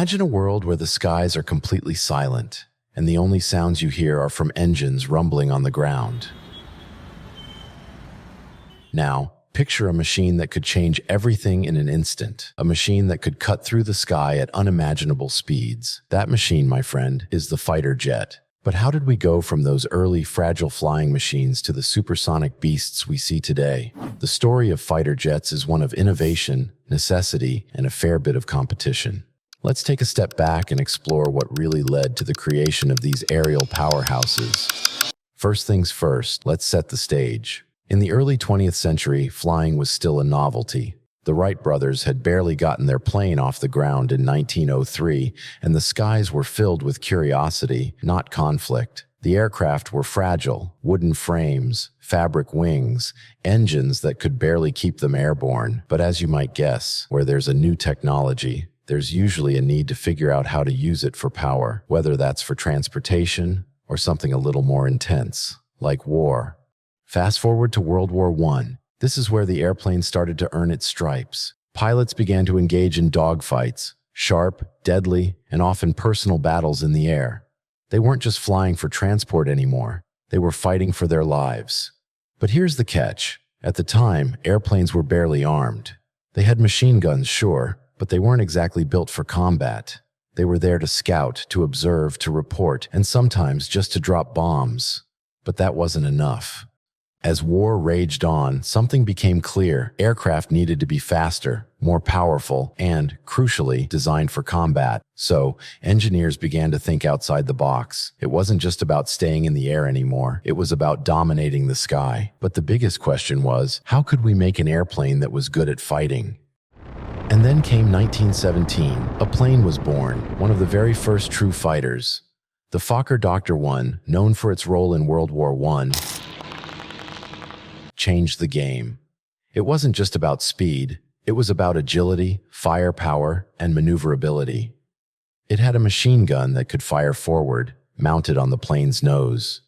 Imagine a world where the skies are completely silent, and the only sounds you hear are from engines rumbling on the ground. Now, picture a machine that could change everything in an instant, a machine that could cut through the sky at unimaginable speeds. That machine, my friend, is the fighter jet. But how did we go from those early, fragile flying machines to the supersonic beasts we see today? The story of fighter jets is one of innovation, necessity, and a fair bit of competition. Let's take a step back and explore what really led to the creation of these aerial powerhouses. First things first, let's set the stage. In the early 20th century, flying was still a novelty. The Wright brothers had barely gotten their plane off the ground in 1903, and the skies were filled with curiosity, not conflict. The aircraft were fragile, wooden frames, fabric wings, engines that could barely keep them airborne. But as you might guess, where there's a new technology, there's usually a need to figure out how to use it for power, whether that's for transportation or something a little more intense, like war. Fast forward to World War I. This is where the airplane started to earn its stripes. Pilots began to engage in dogfights, sharp, deadly, and often personal battles in the air. They weren't just flying for transport anymore. They were fighting for their lives. But here's the catch. At the time, airplanes were barely armed. They had machine guns, sure, but they weren't exactly built for combat. They were there to scout, to observe, to report, and sometimes just to drop bombs. But that wasn't enough. As war raged on, something became clear. Aircraft needed to be faster, more powerful, and, crucially, designed for combat. So, engineers began to think outside the box. It wasn't just about staying in the air anymore. It was about dominating the sky. But the biggest question was, how could we make an airplane that was good at fighting? And then came 1917. A plane was born, one of the very first true fighters. The Fokker Doctor 1, known for its role in World War I, changed the game. It wasn't just about speed. It was about agility, firepower, and maneuverability. It had a machine gun that could fire forward, mounted on the plane's nose.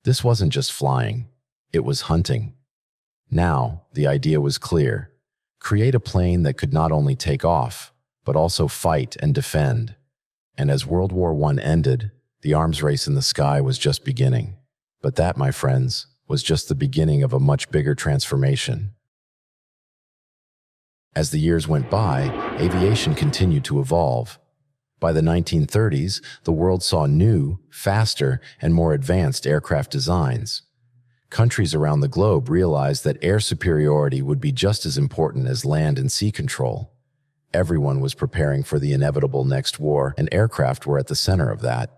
This wasn't just flying. It was hunting. Now, the idea was clear. Create a plane that could not only take off, but also fight and defend. And as World War I ended, the arms race in the sky was just beginning. But that, my friends, was just the beginning of a much bigger transformation. As the years went by, aviation continued to evolve. By the 1930s, the world saw new, faster, and more advanced aircraft designs. Countries around the globe realized that air superiority would be just as important as land and sea control. Everyone was preparing for the inevitable next war, and aircraft were at the center of that.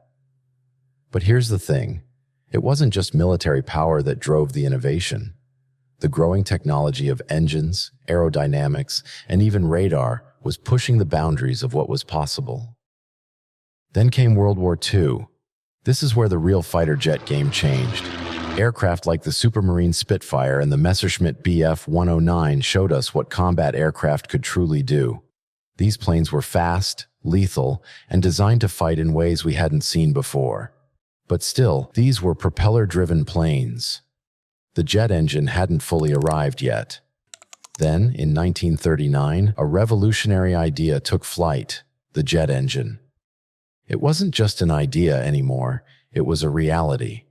But here's the thing. It wasn't just military power that drove the innovation. The growing technology of engines, aerodynamics, and even radar was pushing the boundaries of what was possible. Then came World War II. This is where the real fighter jet game changed. Aircraft like the Supermarine Spitfire and the Messerschmitt Bf 109 showed us what combat aircraft could truly do. These planes were fast, lethal, and designed to fight in ways we hadn't seen before. But still, these were propeller-driven planes. The jet engine hadn't fully arrived yet. Then, in 1939, a revolutionary idea took flight: the jet engine. It wasn't just an idea anymore, it was a reality.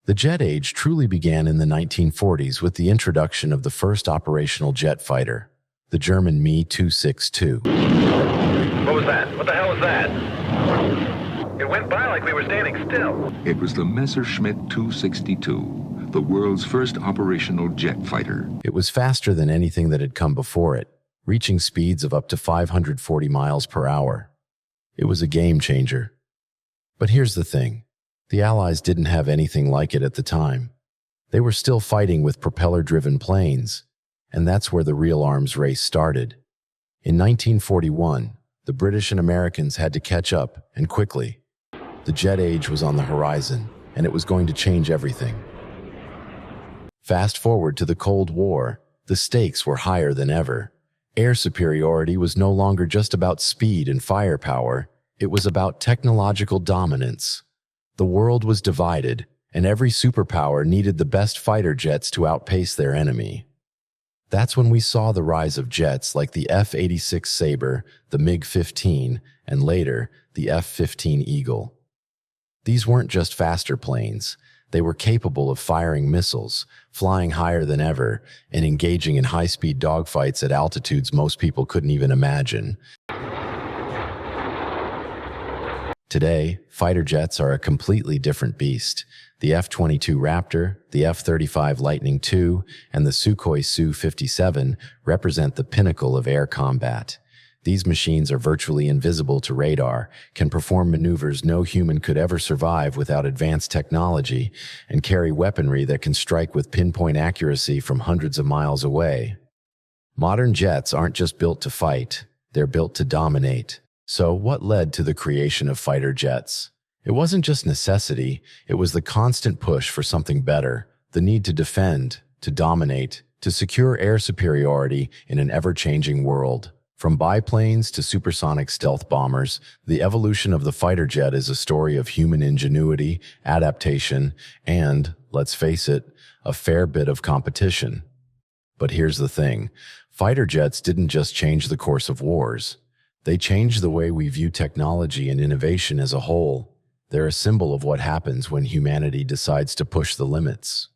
The jet age truly began in the 1940s with the introduction of the first operational jet fighter, the German Me-262. What was that? What the hell was that? It went by like we were standing still. It was the Messerschmitt 262, the world's first operational jet fighter. It was faster than anything that had come before it, reaching speeds of up to 540 miles per hour. It was a game changer. But here's the thing. The Allies didn't have anything like it at the time. They were still fighting with propeller-driven planes, and that's where the real arms race started. In 1941, the British and Americans had to catch up, and quickly. The jet age was on the horizon, and it was going to change everything. Fast forward to the Cold War, the stakes were higher than ever. Air superiority was no longer just about speed and firepower, it was about technological dominance. The world was divided, and every superpower needed the best fighter jets to outpace their enemy. That's when we saw the rise of jets like the F-86 Sabre, the MiG-15, and later, the F-15 Eagle. These weren't just faster planes. They were capable of firing missiles, flying higher than ever, and engaging in high-speed dogfights at altitudes most people couldn't even imagine. Today, fighter jets are a completely different beast. The F-22 Raptor, the F-35 Lightning II, and the Sukhoi Su-57 represent the pinnacle of air combat. These machines are virtually invisible to radar, can perform maneuvers no human could ever survive without advanced technology, and carry weaponry that can strike with pinpoint accuracy from hundreds of miles away. Modern jets aren't just built to fight, they're built to dominate. So, what led to the creation of fighter jets? It wasn't just necessity, it was the constant push for something better, the need to defend, to dominate, to secure air superiority in an ever-changing world. From biplanes to supersonic stealth bombers, the evolution of the fighter jet is a story of human ingenuity, adaptation, and, let's face it, a fair bit of competition. But here's the thing, fighter jets didn't just change the course of wars. They changed the way we view technology and innovation as a whole. They're a symbol of what happens when humanity decides to push the limits.